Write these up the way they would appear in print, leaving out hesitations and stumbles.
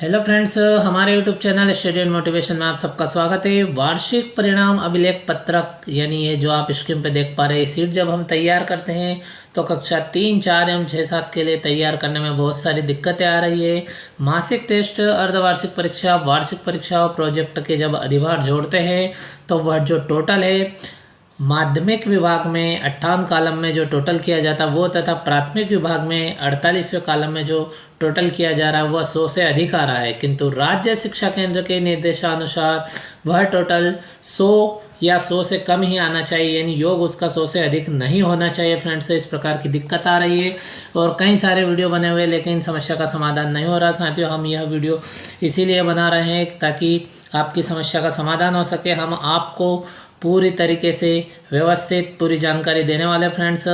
Hello friends, हमारे YouTube channel study and motivation में आप सबका स्वागत है। वार्षिक परिणाम अभिलेख पत्रक यानी ये जो आप स्क्रीन पे देख पा रहे हैं सीट जब हम तैयार करते हैं तो कक्षा 3, 4 एवं 6, 7 के लिए तैयार करने में बहुत सारी दिक्कतें आ रही है। मासिक टेस्ट, अर्धवार्षिक परीक्षा, वार्षिक परीक्षा और प्रोजेक्ट के जब अधिभार जोड़ते हैं तो वह जो टोटल है माध्यमिक विभाग में 58 कॉलम में जो टोटल किया जाता वो तथा प्राथमिक विभाग में 48वें कॉलम में जो टोटल किया जा रहा है वह 100 से अधिक आ रहा है, किंतु राज्य शिक्षा केंद्र के निर्देशानुसार वह टोटल 100 या 100 से कम ही आना चाहिए, यानी योग उसका 100 से अधिक नहीं होना चाहिए। फ्रेंड्स, इस प्रकार की दिक्कत आ रही है और कई सारे वीडियो बने हुए लेकिन समस्या का समाधान नहीं हो रहा। साथियों, हम यह वीडियो इसीलिए बना रहे हैं ताकि आपकी समस्या का समाधान हो सके। हम आपको पूरी तरीके से व्यवस्थित पूरी जानकारी देने वाले फ्रेंड्स,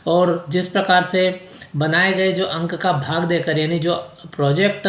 और जिस प्रकार से बनाए गए जो अंक का भाग देकर यानी जो प्रोजेक्ट,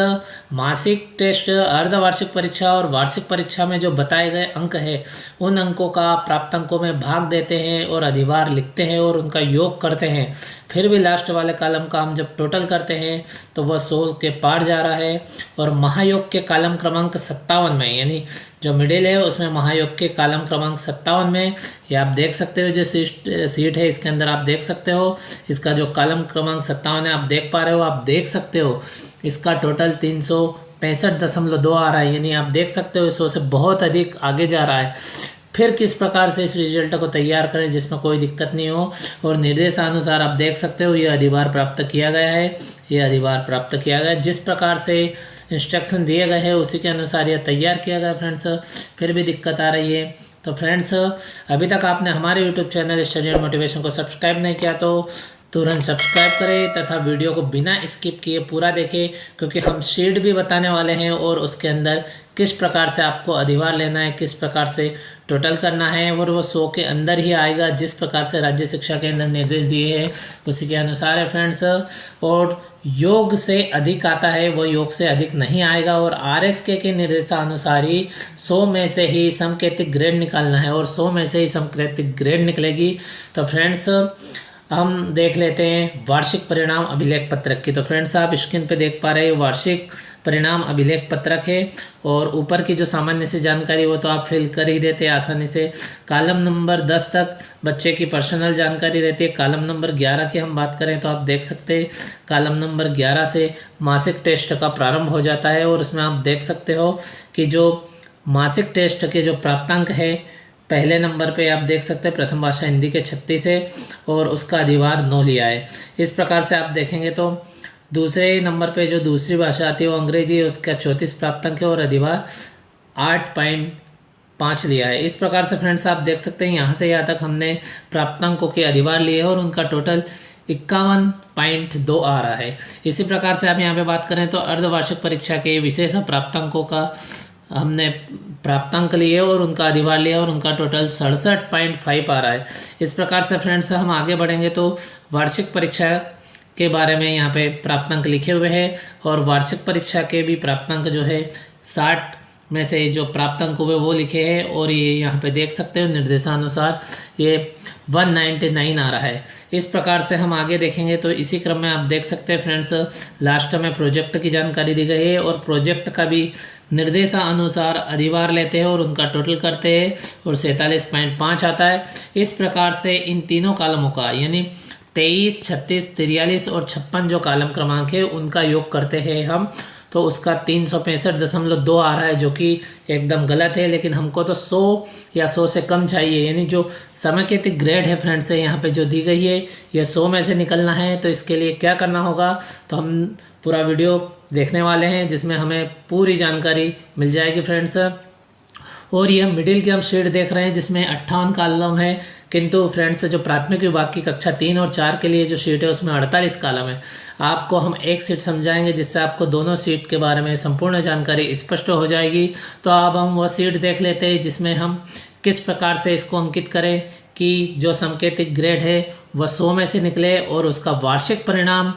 मासिक टेस्ट, अर्धवार्षिक परीक्षा और वार्षिक परीक्षा में जो बताए गए अंक है उन अंकों का प्राप्त अंकों में भाग देते हैं और अधिभार लिखते हैं और उनका योग करते हैं। फिर भी लास्ट वाले कॉलम का हम जब टोटल करते हैं तो वह 100 के पार जा रहा है। और महायोग के कॉलम क्रमांक 57 में, यानी जो मिडिल है उसमें महायोग के कॉलम क्रमांक 57 में ये आप देख सकते हो जो सीट है इसके अंदर आप देख सकते हो इसका जो कॉलम क्रमांक 57 है आप देख पा रहे हो। आप देख सकते हो इसका टोटल 365.2 आ रहा है, यानी आप देख सकते हो 100 से बहुत अधिक आगे जा रहा है। फिर किस प्रकार से इस रिजल्ट को तैयार करें जिसमें कोई दिक्कत नहीं हो, और निर्देशानुसार आप देख सकते हो ये अधिभार प्राप्त किया गया है। ये अधिभार प्राप्त किया गया जिस प्रकार से इंस्ट्रक्शन दिए गए हैं उसी के अनुसार यह तैयार किया गया। फ्रेंड्स, फिर भी दिक्कत आ रही है तो फ्रेंड्स अभी तक आपने हमारे YouTube channel study and motivation को सब्सक्राइब नहीं किया तो तुरंत सब्सक्राइब करें तथा वीडियो को बिना स्किप किए पूरा देखें, क्योंकि हम शीट भी बताने वाले हैं और उसके अंदर किस प्रकार से आपको अधिभार लेना है, किस प्रकार से टोटल करना है, और वो 100 के अंदर ही आएगा जिस प्रकार से राज्य शिक्षा के अंदर निर्देश दिए हैं उसी के अनुसार है फ्रेंड्स। और योग से अधिक आता है वो योग से अधिक नहीं आएगा, और आरएसके के निर्देशानुसार ही 100 में से ही समकेतिक ग्रेड निकालना है और 100 में से ही समकेतिक ग्रेड निकलेगी। तो फ्रेंड्स हम देख लेते हैं वार्षिक परिणाम अभिलेख पत्रक की। तो फ्रेंड्स आप स्क्रीन पे देख पा रहे हैं वार्षिक परिणाम अभिलेख पत्रक है, और ऊपर की जो सामान्य से जानकारी वो तो आप फिल कर ही देते हैं आसानी से। कॉलम नंबर 10 तक बच्चे की पर्सनल जानकारी रहती है। कॉलम नंबर 11 की हम बात करें तो आप देख सकते हैं कॉलम नंबर 11 से मासिक टेस्ट का प्रारंभ हो जाता है, और उसमें आप देख सकते हो कि जो मासिक टेस्ट के जो प्राप्तांक है पहले नंबर पे आप देख सकते हैं प्रथम भाषा हिंदी के 36 है और उसका अधिभार 9 लिया है। इस प्रकार से आप देखेंगे तो दूसरे नंबर पे जो दूसरी भाषा आती है वो अंग्रेजी है, उसका 34 प्राप्तांक है और अधिभार 8.5 लिया है। इस प्रकार से फ्रेंड्स आप देख सकते हैं यहाँ से यहाँ तक हमने प्राप्तांकों के अधिभार लिए और उनका टोटल 51.2 आ रहा है। इसी प्रकार से आप यहाँ पे बात करें तो अर्धवार्षिक परीक्षा के विशेष प्राप्तांकों का हमने प्राप्तांक लिए और उनका अधिभार लिया और उनका टोटल 67.5 आ रहा है। इस प्रकार से फ्रेंड्स हम आगे बढ़ेंगे तो वार्षिक परीक्षा के बारे में यहाँ पे प्राप्तांक लिखे हुए हैं, और वार्षिक परीक्षा के भी प्राप्तांक जो है 60 में से जो प्राप्तांक हुए वो लिखे हैं, और ये यहाँ पे देख सकते हो निर्देशानुसार ये 199 आ रहा है। इस प्रकार से हम आगे देखेंगे तो इसी क्रम में आप देख सकते हैं फ्रेंड्स लास्ट में प्रोजेक्ट की जानकारी दी गई है, और प्रोजेक्ट का भी निर्देशानुसार अधिभार लेते हैं और उनका टोटल करते हैं और 47.5 आता है। इस प्रकार से इन तीनों कॉलमों का यानी 23, 36, 43 और 56 जो कॉलम क्रमांक है उनका योग करते हैं हम, तो उसका 365.2 आ रहा है, जो कि एकदम गलत है। लेकिन हमको तो 100 या 100 से कम चाहिए, यानी जो समकेतिक ग्रेड है फ्रेंड्स से यहाँ पे जो दी गई है ये 100 में से निकलना है। तो इसके लिए क्या करना होगा, तो हम पूरा वीडियो देखने वाले हैं जिसमें हमें पूरी जानकारी मिल जाएगी फ्रेंड्स। और ये मिडिल की हम शीट देख रहे हैं जिसमें 58 कॉलम है, किंतु फ्रेंड्स जो प्राथमिक विभाग की कक्षा 3 और 4 के लिए जो शीट है उसमें 48 कॉलम है। आपको हम एक सीट समझाएंगे जिससे आपको दोनों सीट के बारे में संपूर्ण जानकारी स्पष्ट हो जाएगी। तो अब हम वह सीट देख लेते हैं जिसमें हम किस प्रकार से इसको अंकित करें कि जो समकेतिक ग्रेड है वह 100 में से निकले और उसका वार्षिक परिणाम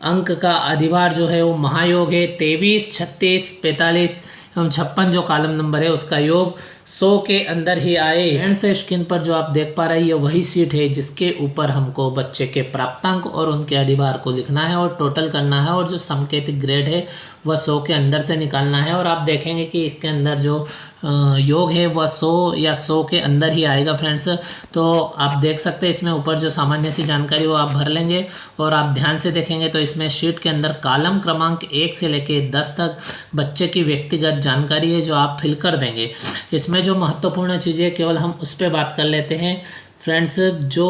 अंक का अधिभार जो है वो महायोग है 23, 36, 45 एवं 56 जो कॉलम नंबर है उसका योग 100 के अंदर ही आए। फ्रेंड्स स्क्रीन पर जो आप देख पा रहे हैं ये वही सीट है जिसके ऊपर हमको बच्चे के प्राप्तांक और उनके अधिभार को लिखना है और टोटल करना है, और जो संकेतिक ग्रेड है वह 100 के अंदर से निकालना है। और आप देखेंगे कि इसके अंदर जो योग है वह 100 या 100 के अंदर ही आएगा फ्रेंड्स। तो आप देख सकते हैं इसमें ऊपर जो सामान्य सी जानकारी वो आप भर लेंगे, और आप ध्यान से देखेंगे तो इसमें शीट के अंदर कॉलम क्रमांक 1 से लेके 10 तक बच्चे की व्यक्तिगत जानकारी है जो आप फिल कर देंगे। इसमें जो महत्वपूर्ण चीज़ें केवल हम उस पर बात कर लेते हैं फ्रेंड्स। जो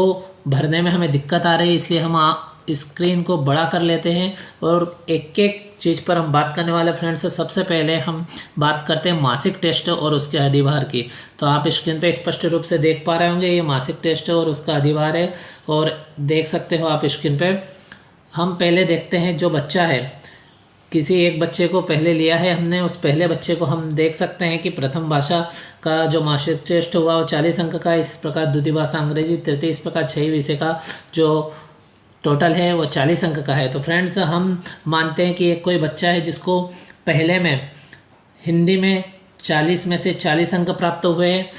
भरने में हमें दिक्कत आ रही है इसलिए हम स्क्रीन को बड़ा कर लेते हैं और एक एक चीज़ पर हम बात करने वाले फ्रेंड्स। सबसे पहले हम बात करते हैं मासिक टेस्ट और उसके अधिभार की। तो आप स्क्रीन पे स्पष्ट रूप से देख पा रहे होंगे ये मासिक टेस्ट और उसका अधिभार है, और देख सकते हो आप स्क्रीन पे। हम पहले देखते हैं जो बच्चा है, किसी एक बच्चे को पहले लिया है हमने, उस पहले बच्चे को हम देख सकते हैं कि प्रथम भाषा का जो मासिक टेस्ट हुआ वो 40 अंक का। इस प्रकार द्वितीय भाषा अंग्रेजी 33, इस प्रकार 6 विषय का जो टोटल है वो 40 अंक का है। तो फ्रेंड्स हम मानते हैं कि एक कोई बच्चा है जिसको पहले में हिंदी में 40 में से 40 अंक प्राप्त हुए हैं।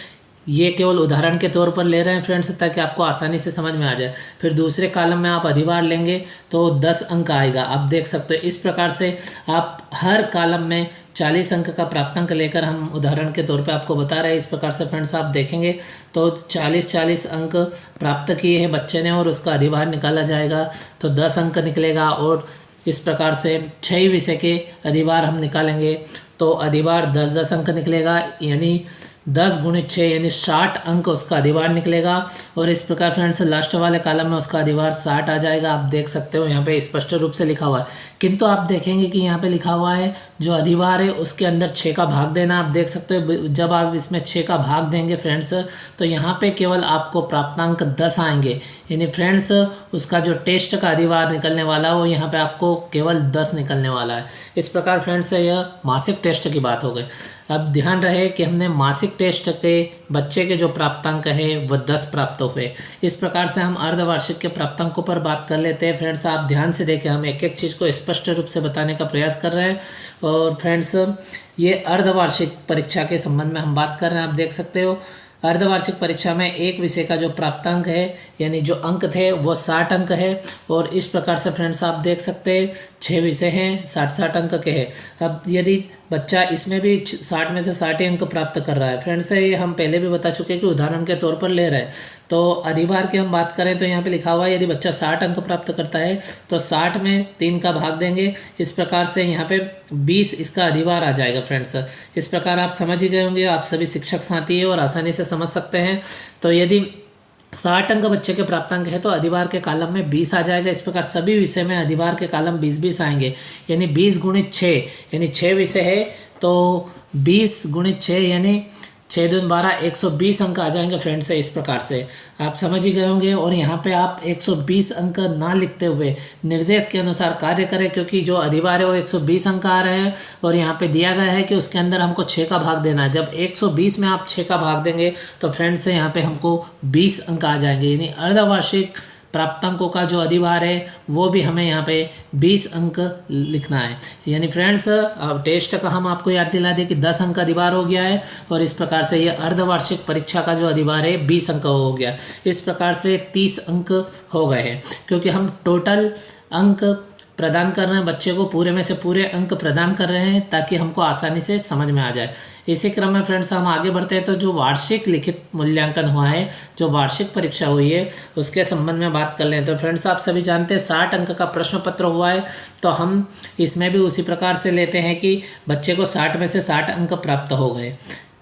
ये केवल उदाहरण के तौर पर ले रहे हैं फ्रेंड्स ताकि आपको आसानी से समझ में आ जाए। फिर दूसरे कॉलम में आप अधिभार लेंगे तो 10 अंक आएगा। आप देख सकते हो इस प्रकार से आप हर कॉलम में 40 अंक का प्राप्तांक लेकर हम उदाहरण के तौर पे आपको बता रहे हैं। इस प्रकार से फ्रेंड्स आप देखेंगे तो 40 अंक प्राप्त किए हैं बच्चे ने और उसका अधिभार निकाला जाएगा तो 10 अंक निकलेगा। और इस प्रकार से 6 विषय के अधिभार हम निकालेंगे तो अधिभार 10 अंक निकलेगा, यानी 10 × 6 यानी 60 अंक उसका अधिभार निकलेगा। और इस प्रकार फ्रेंड्स लास्ट वाले कॉलम में उसका अधिभार 60 आ जाएगा। आप देख सकते हो यहाँ पे स्पष्ट रूप से लिखा हुआ है, किंतु आप देखेंगे कि यहाँ पे लिखा हुआ है जो अधिभार है उसके अंदर 6 का भाग देना। आप देख सकते हो जब आप इसमें 6 का भाग देंगे फ्रेंड्स तो यहाँ पे केवल आपको प्राप्तांक 10 आएंगे, यानी फ्रेंड्स उसका जो टेस्ट का अधिभार निकलने वाला है वो यहाँ पे आपको केवल 10 निकलने वाला है। इस प्रकार फ्रेंड्स यह मासिक टेस्ट की बात हो गई। अब ध्यान रहे कि हमने मासिक टेस्ट के बच्चे के जो प्राप्तांक है वह 10 प्राप्त हुए। इस प्रकार से हम अर्धवार्षिक के प्राप्तांकों पर बात कर लेते हैं फ्रेंड्स। आप ध्यान से देखें, हम एक एक चीज़ को स्पष्ट रूप से बताने का प्रयास कर रहे हैं। और फ्रेंड्स ये अर्धवार्षिक परीक्षा के संबंध में हम बात कर रहे हैं। आप देख सकते हो अर्धवार्षिक परीक्षा में एक विषय का जो प्राप्तांक है यानी जो अंक थे वो 60 अंक है। और इस प्रकार से फ्रेंड्स आप देख सकते हैं 6 विषय हैं 60 अंक के हैं। अब यदि बच्चा इसमें भी 60 में से 60 अंक प्राप्त कर रहा है फ्रेंड्स, ये हम पहले भी बता चुके हैं कि उदाहरण के तौर पर ले रहे हैं। तो अधिभार की हम बात करें तो यहाँ पे लिखा हुआ है यदि बच्चा 60 अंक प्राप्त करता है तो 60 में 3 का भाग देंगे। इस प्रकार से यहाँ पे 20 इसका अधिभार आ जाएगा फ्रेंड्स। इस प्रकार आप समझ ही गए होंगे, आप सभी शिक्षक साथी है और आसानी से समझ सकते हैं। तो यदि 60 अंक बच्चे के प्राप्तांक है तो अधिभार के कॉलम में 20 आ जाएगा। इस प्रकार सभी विषय में अधिभार के कॉलम 20-20 आएंगे, यानी 20 × 6 यानी 6 विषय है तो 20 × 6 यानी 6 दूनी 12 120 अंक आ जाएंगे फ्रेंड्स। इस प्रकार से आप समझ ही गए होंगे। और यहाँ पे आप 120 अंक ना लिखते हुए निर्देश के अनुसार कार्य करें, क्योंकि जो अधिभार है वो 120 अंक आ रहे हैं और यहाँ पे दिया गया है कि उसके अंदर हमको 6 का भाग देना है। जब 120 में आप 6 का भाग देंगे तो फ्रेंड्स यहाँ पे हमको 20 अंक आ जाएंगे, यानी अर्धवार्षिक प्राप्तांकों का जो अधिभार है वो भी हमें यहाँ पे 20 अंक लिखना है। यानी फ्रेंड्स अब टेस्ट का हम आपको याद दिला दें कि 10 अंक अधिभार हो गया है और इस प्रकार से ये अर्धवार्षिक परीक्षा का जो अधिभार है 20 अंक हो गया। इस प्रकार से 30 अंक हो गए हैं, क्योंकि हम टोटल अंक प्रदान कर रहे हैं बच्चे को, पूरे में से पूरे अंक प्रदान कर रहे हैं ताकि हमको आसानी से समझ में आ जाए। इसी क्रम में फ्रेंड्स हम आगे बढ़ते हैं तो जो वार्षिक लिखित मूल्यांकन हुआ है, जो वार्षिक परीक्षा हुई है उसके संबंध में बात कर लें। तो फ्रेंड्स आप सभी जानते हैं 60 अंक का प्रश्न पत्र हुआ है, तो हम इसमें भी उसी प्रकार से लेते हैं कि बच्चे को 60 में से 60 अंक प्राप्त हो गए।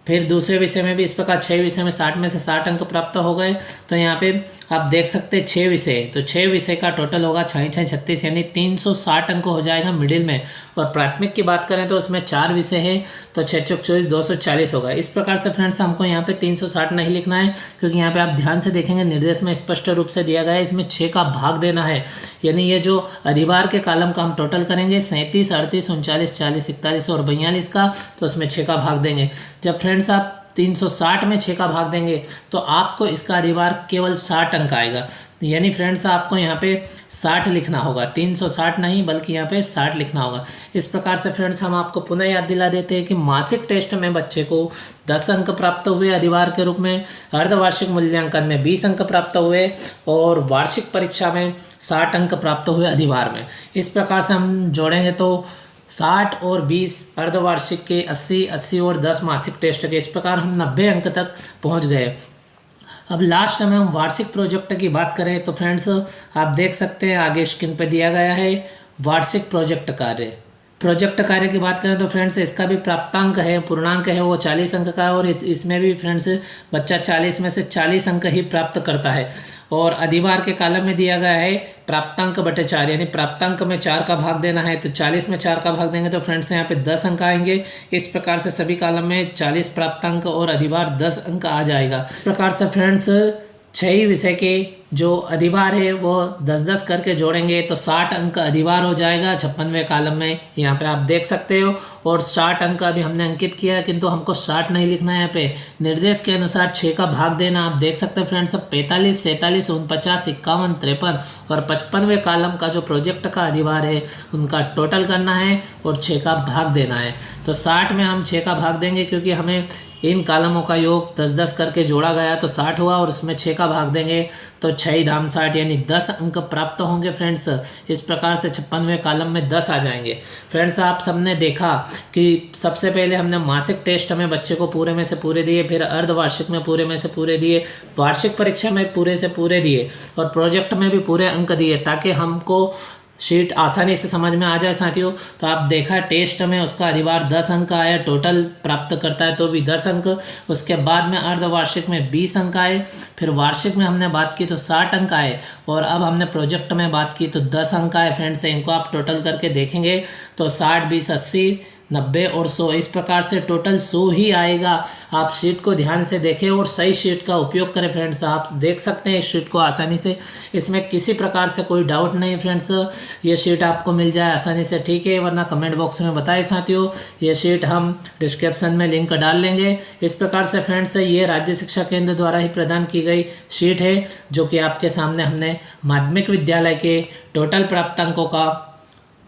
फिर दूसरे विषय में भी इस प्रकार 6 विषय में 60 में से 60 अंक प्राप्त हो गए। तो यहाँ पे आप देख सकते हैं 6 विषय, तो 6 विषय का टोटल होगा 6×6 36 यानी 360 अंक हो जाएगा मिडिल में। और प्राथमिक की बात करें तो उसमें 4 विषय है तो 6×4 24 240 होगा। इस प्रकार से फ्रेंड्स हमको यहाँ पे 360 नहीं लिखना है, क्योंकि यहाँ पे आप ध्यान से देखेंगे निर्देश में स्पष्ट रूप से दिया गया है इसमें 6 का भाग देना है। यानी ये जो अधिभार के कॉलम का हम टोटल करेंगे 37 38 39 40 41 और 42 का, तो उसमें 6 का भाग देंगे। जब फ्रेंड्स आप 360 में 6 का भाग देंगे तो आपको इसका अधिभार केवल 60 अंक आएगा। यानी फ्रेंड्स आपको यहाँ पे 60 लिखना होगा, 360 नहीं बल्कि यहाँ पे 60 लिखना होगा। इस प्रकार से फ्रेंड्स हम आपको पुनः याद दिला देते हैं कि मासिक टेस्ट में बच्चे को 10 अंक प्राप्त हुए अधिभार के रूप में, अर्धवार्षिक मूल्यांकन में 20 अंक प्राप्त हुए और वार्षिक परीक्षा में 60 अंक प्राप्त हुए अधिभार में। इस प्रकार से हम जोड़ेंगे तो 60 और 20 अर्धवार्षिक के 80, 80 और 10 मासिक टेस्ट के, इस प्रकार हम 90 अंक तक पहुंच गए। अब लास्ट में हम वार्षिक प्रोजेक्ट की बात करें तो फ्रेंड्स आप देख सकते हैं आगे स्क्रीन पे दिया गया है वार्षिक प्रोजेक्ट कार्य। प्रोजेक्ट कार्य की बात करें तो फ्रेंड्स इसका भी प्राप्तांक है, पूर्णांक है वो 40 अंक का है और इसमें भी फ्रेंड्स बच्चा 40 में से 40 अंक ही प्राप्त करता है। और अधिभार के कॉलम में दिया गया है प्राप्तांक बटे 4, यानी प्राप्तांक में 4 का भाग देना है तो 40 में 4 का भाग देंगे तो फ्रेंड्स यहाँ पे 10 अंक आएंगे। इस प्रकार से सभी कॉलम में 40 प्राप्तांक और अधिभार 10 अंक आ जाएगा। इस प्रकार से फ्रेंड्स 6 विषय के जो अधिभार है वो 10-10 करके जोड़ेंगे तो 60 अंक अधिभार हो जाएगा 56वें कॉलम में, यहाँ पे आप देख सकते हो। और 60 अंक अभी हमने अंकित किया है किंतु हमको 60 नहीं लिखना है, यहाँ पे निर्देश के अनुसार 6 का भाग देना। आप देख सकते हैं फ्रेंड्स 45, 47, 49, 51, 53 और 55वें कॉलम का जो प्रोजेक्ट का अधिभार है उनका टोटल करना है और 6 का भाग देना है। तो 60 में हम 6 का भाग देंगे क्योंकि हमें इन कॉलमों का योग 10-10 करके जोड़ा गया तो 60 हुआ और उसमें 6 का भाग देंगे तो 6 धाम 60 यानी 10 अंक प्राप्त होंगे फ्रेंड्स। इस प्रकार से 56वें कॉलम में 10 आ जाएंगे। फ्रेंड्स आप सबने देखा कि सबसे पहले हमने मासिक टेस्ट में बच्चे को पूरे में से पूरे दिए, फिर अर्धवार्षिक में पूरे में से पूरे दिए, वार्षिक परीक्षा में पूरे से पूरे दिए और प्रोजेक्ट में भी पूरे अंक दिए ताकि हमको शीट आसानी से समझ में आ जाए साथियों। तो आप देखा टेस्ट में उसका अधिभार 10 अंक आया, टोटल प्राप्त करता है तो भी 10 अंक। उसके बाद में अर्धवार्षिक में 20 अंक आए, फिर वार्षिक में हमने बात की तो 60 अंक आए और अब हमने प्रोजेक्ट में बात की तो 10 अंक आए। फ्रेंड्स इनको आप टोटल करके देखेंगे तो 60, 20, 80, 90 और 100, इस प्रकार से टोटल 100 ही आएगा। आप शीट को ध्यान से देखें और सही शीट का उपयोग करें फ्रेंड्स। आप देख सकते हैं इस शीट को आसानी से, इसमें किसी प्रकार से कोई डाउट नहीं फ्रेंड्स, ये शीट आपको मिल जाए आसानी से, ठीक है। वरना कमेंट बॉक्स में बताएं साथियों, ये शीट हम डिस्क्रिप्शन में लिंक डाल लेंगे। इस प्रकार से फ्रेंड्स ये राज्य शिक्षा केंद्र द्वारा ही प्रदान की गई शीट है जो कि आपके सामने हमने माध्यमिक विद्यालय के टोटल प्राप्तांकों का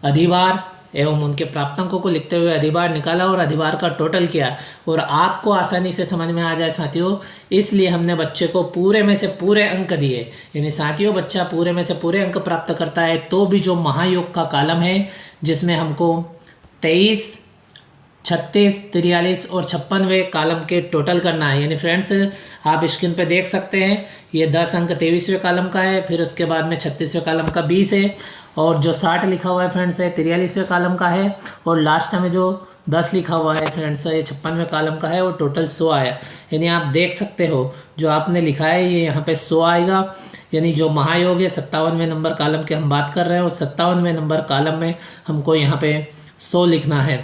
अधिभार एवं उनके प्राप्तांकों को लिखते हुए अधिभार निकाला और अधिभार का टोटल किया और आपको आसानी से समझ में आ जाए साथियों, इसलिए हमने बच्चे को पूरे में से पूरे अंक दिए। यानी साथियों बच्चा पूरे में से पूरे अंक प्राप्त करता है तो भी जो महायोग का कॉलम है जिसमें हमको 23, 36, 43 और 56वें कॉलम के टोटल करना है। यानी फ्रेंड्स आप स्क्रीन पे देख सकते हैं ये 10 अंक 23वें कॉलम का है, फिर उसके बाद में 36वें कॉलम का 20 है और जो 60 लिखा हुआ है फ्रेंड्स है 43वें कॉलम का है और लास्ट में जो 10 लिखा हुआ है फ्रेंड्स ये 56वें कॉलम का है और टोटल 100 आया। यानी आप देख सकते हो जो आपने लिखा है ये यहाँ पे 100 आएगा। यानी जो महायोग है 57वें नंबर कॉलम के हम बात कर रहे हैं और 57वें नंबर कॉलम में हमको यहाँ पे 100 लिखना है।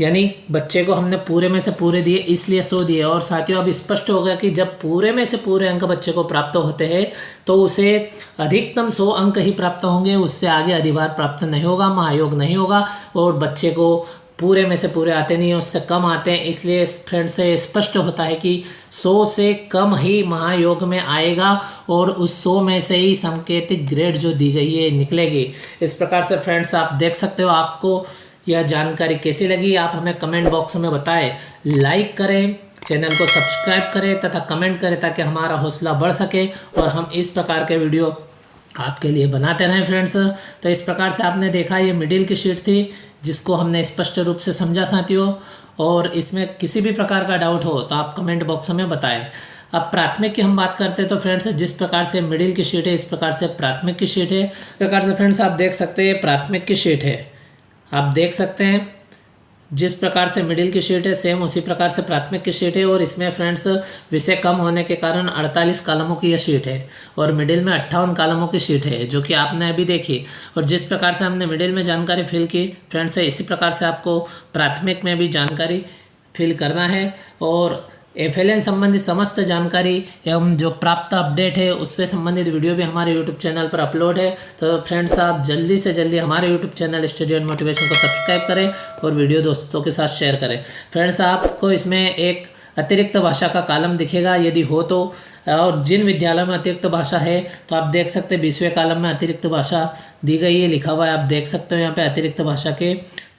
यानी बच्चे को हमने पूरे में से पूरे दिए इसलिए 100 दिए। और साथियों अब स्पष्ट हो गया कि जब पूरे में से पूरे अंक बच्चे को प्राप्त होते हैं तो उसे अधिकतम 100 अंक ही प्राप्त होंगे, उससे आगे अधिभार प्राप्त नहीं होगा, महायोग नहीं होगा। और बच्चे को पूरे में से पूरे आते नहीं हैं, उससे कम आते हैं। इसलिए फ्रेंड्स से स्पष्ट होता है कि 100 से कम ही महायोग में आएगा और उस 100 में से ही सांकेतिक ग्रेड जो दी गई है निकलेगी। इस प्रकार से फ्रेंड्स आप देख सकते हो। आपको यह जानकारी कैसी लगी आप हमें कमेंट बॉक्स में बताएं। लाइक करें, चैनल को सब्सक्राइब करें तथा कमेंट करें ताकि हमारा हौसला बढ़ सके और हम इस प्रकार के वीडियो आपके लिए बनाते रहें फ्रेंड्स। तो इस प्रकार से आपने देखा ये मिडिल की शीट थी जिसको हमने स्पष्ट रूप से समझा साथियों। और इसमें किसी भी प्रकार का डाउट हो तो आप कमेंट बॉक्स में बताएं। अब प्राथमिक की हम बात करते हैं तो फ्रेंड्स जिस प्रकार से मिडिल की शीट है इस प्रकार से प्राथमिक की शीट है। इस प्रकार से फ्रेंड्स आप देख सकते हैं प्राथमिक की शीट है, आप देख सकते हैं जिस प्रकार से मिडिल की शीट है सेम उसी प्रकार से प्राथमिक की शीट है। और इसमें फ्रेंड्स विषय कम होने के कारण 48 कॉलमों की यह शीट है और मिडिल में 58 कॉलमों की शीट है जो कि आपने अभी देखी। और जिस प्रकार से हमने मिडिल में जानकारी फिल की फ्रेंड्स इसी प्रकार से आपको प्राथमिक में भी जानकारी फिल करना है। और FLN संबंधित समस्त जानकारी एवं जो प्राप्त अपडेट है उससे संबंधित वीडियो भी हमारे YouTube चैनल पर अपलोड है। तो फ्रेंड्स आप जल्दी से जल्दी हमारे YouTube channel study and motivation को सब्सक्राइब करें और वीडियो दोस्तों के साथ शेयर करें। फ्रेंड्स आपको इसमें एक अतिरिक्त भाषा का कॉलम दिखेगा यदि हो तो। और जिन विद्यालयों में अतिरिक्त भाषा है तो आप देख सकते हैं 20वें कॉलम में अतिरिक्त भाषा दी गई है, लिखा हुआ है, आप देख सकते हो यहाँ पे अतिरिक्त भाषा के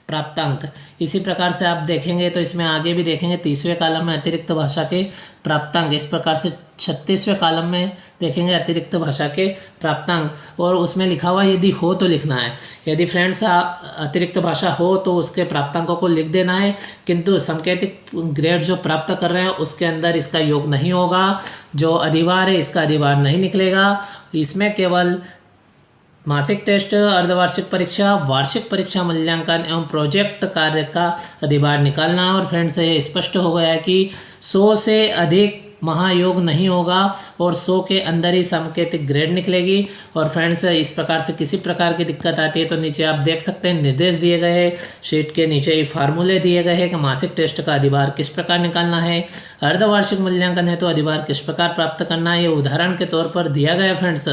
प्राप्तांक। इसी प्रकार से आप देखेंगे तो इसमें आगे भी देखेंगे 30वें कॉलम में अतिरिक्त भाषा के प्राप्तांक। इस प्रकार से 36वें कॉलम में देखेंगे अतिरिक्त भाषा के प्राप्तांक, और उसमें लिखा हुआ यदि हो तो लिखना है। यदि फ्रेंड्स अतिरिक्त भाषा हो तो उसके प्राप्तांकों को लिख देना है, किंतु सांकेतिक ग्रेड जो प्राप्त कर रहे हैं उसके अंदर इसका योग नहीं होगा। जो अधिभार है इसका अधिभार नहीं निकलेगा। इसमें केवल मासिक टेस्ट, अर्धवार्षिक परीक्षा, वार्षिक परीक्षा मूल्यांकन एवं प्रोजेक्ट कार्य का अधिभार निकालना। और फ्रेंड्स ये स्पष्ट हो गया है कि 100 से अधिक महायोग नहीं होगा और 100 के अंदर ही सांकेतिक ग्रेड निकलेगी। और फ्रेंड्स इस प्रकार से किसी प्रकार की दिक्कत आती है तो नीचे आप देख सकते हैं निर्देश दिए गए हैं, शीट के नीचे ही फार्मूले दिए गए हैं कि मासिक टेस्ट का अधिभार किस प्रकार निकालना है, अर्धवार्षिक मूल्यांकन है तो अधिभार किस प्रकार प्राप्त करना है, ये उदाहरण के तौर पर दिया गया है फ्रेंड्स।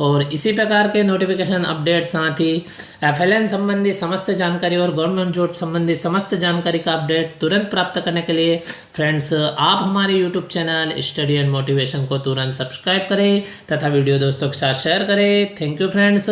और इसी प्रकार के नोटिफिकेशन अपडेट, साथ ही FLN संबंधी समस्त जानकारी और गवर्नमेंट जॉब संबंधी समस्त जानकारी का अपडेट तुरंत प्राप्त करने के लिए फ्रेंड्स आप हमारे YouTube channel study and motivation को तुरंत सब्सक्राइब करें तथा वीडियो दोस्तों के साथ शेयर करें। Thank you friends.